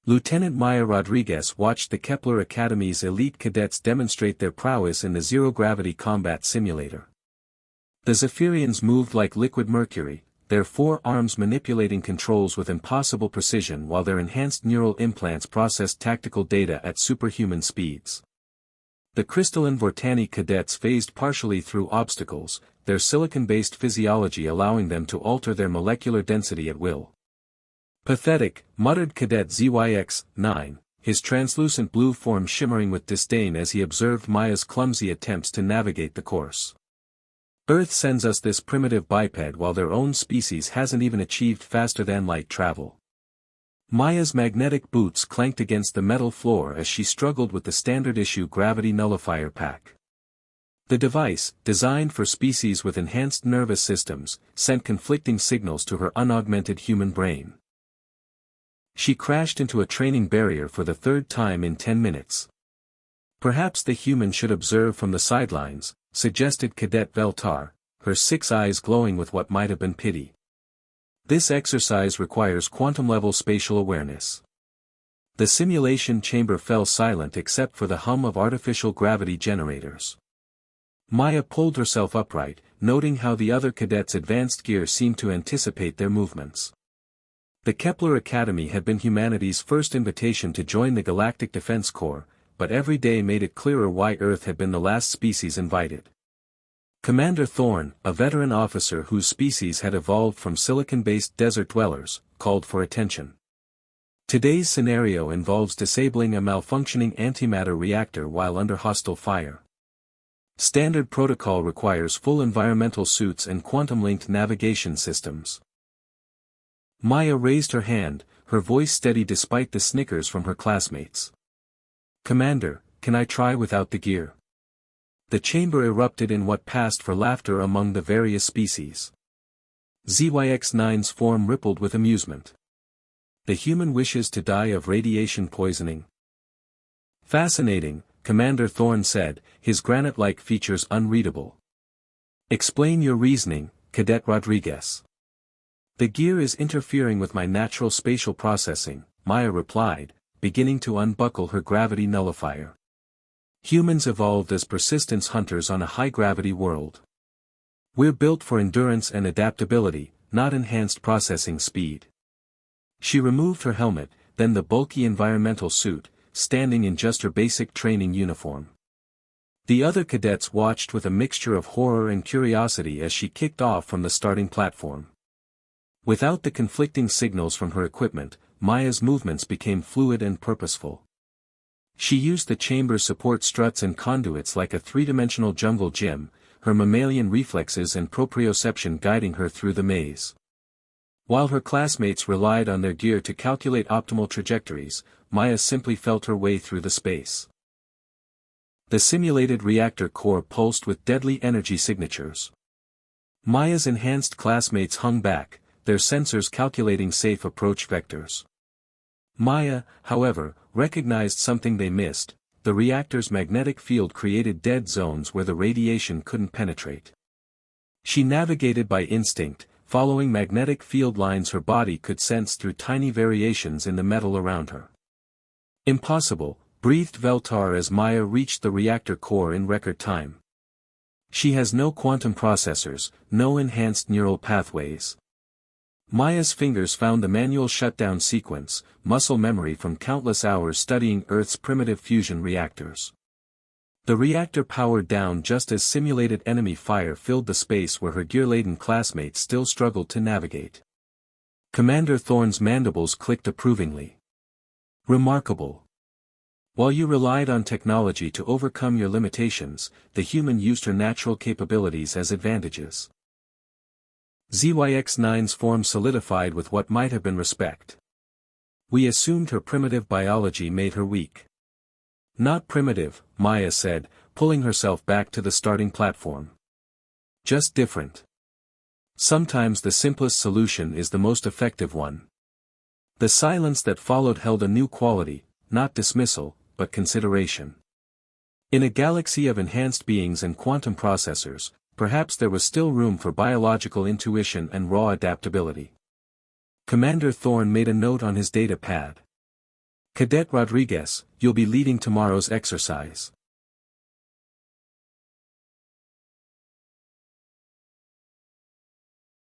Lieutenant Maya Rodriguez watched the Kepler Academy's elite cadets demonstrate their prowess in the zero-gravity combat simulator. The Zephyrians moved like liquid mercury, their 4 arms manipulating controls with impossible precision while their enhanced neural implants processed tactical data at superhuman speeds. The crystalline Vortani cadets phased partially through obstacles, their silicon-based physiology allowing them to alter their molecular density at will. "Pathetic," muttered Cadet ZYX-9, his translucent blue form shimmering with disdain as he observed Maya's clumsy attempts to navigate the course. "Earth sends us this primitive biped while their own species hasn't even achieved faster-than-light travel." Maya's magnetic boots clanked against the metal floor as she struggled with the standard-issue gravity nullifier pack. The device, designed for species with enhanced nervous systems, sent conflicting signals to her unaugmented human brain. She crashed into a training barrier for the 3rd time in 10 minutes. "Perhaps the human should observe from the sidelines," suggested Cadet Veltar, her 6 eyes glowing with what might have been pity. "This exercise requires quantum-level spatial awareness." The simulation chamber fell silent except for the hum of artificial gravity generators. Maya pulled herself upright, noting how the other cadets' advanced gear seemed to anticipate their movements. The Kepler Academy had been humanity's first invitation to join the Galactic Defense Corps, but every day made it clearer why Earth had been the last species invited. Commander Thorne, a veteran officer whose species had evolved from silicon-based desert dwellers, called for attention. "Today's scenario involves disabling a malfunctioning antimatter reactor while under hostile fire. Standard protocol requires full environmental suits and quantum-linked navigation systems." Maya raised her hand, her voice steady despite the snickers from her classmates. "Commander, can I try without the gear?" The chamber erupted in what passed for laughter among the various species. ZYX-9's form rippled with amusement. "The human wishes to die of radiation poisoning." "Fascinating," Commander Thorne said, his granite-like features unreadable. "Explain your reasoning, Cadet Rodriguez." "The gear is interfering with my natural spatial processing," Maya replied, beginning to unbuckle her gravity nullifier. "Humans evolved as persistence hunters on a high-gravity world. We're built for endurance and adaptability, not enhanced processing speed." She removed her helmet, then the bulky environmental suit, standing in just her basic training uniform. The other cadets watched with a mixture of horror and curiosity as she kicked off from the starting platform. Without the conflicting signals from her equipment, Maya's movements became fluid and purposeful. She used the chamber's support struts and conduits like a 3-dimensional jungle gym, her mammalian reflexes and proprioception guiding her through the maze. While her classmates relied on their gear to calculate optimal trajectories, Maya simply felt her way through the space. The simulated reactor core pulsed with deadly energy signatures. Maya's enhanced classmates hung back, their sensors calculating safe approach vectors. Maya, however, recognized something they missed: the reactor's magnetic field created dead zones where the radiation couldn't penetrate. She navigated by instinct, following magnetic field lines her body could sense through tiny variations in the metal around her. "Impossible," breathed Veltar as Maya reached the reactor core in record time. "She has no quantum processors, no enhanced neural pathways." Maya's fingers found the manual shutdown sequence, muscle memory from countless hours studying Earth's primitive fusion reactors. The reactor powered down just as simulated enemy fire filled the space where her gear-laden classmates still struggled to navigate. Commander Thorne's mandibles clicked approvingly. "Remarkable. While you relied on technology to overcome your limitations, the human used her natural capabilities as advantages." ZYX-9's form solidified with what might have been respect. "We assumed her primitive biology made her weak." "Not primitive," Maya said, pulling herself back to the starting platform. "Just different. Sometimes the simplest solution is the most effective one." The silence that followed held a new quality, not dismissal, but consideration. In a galaxy of enhanced beings and quantum processors, perhaps there was still room for biological intuition and raw adaptability. Commander Thorne made a note on his data pad. Cadet Rodriguez, you'll be leading tomorrow's exercise.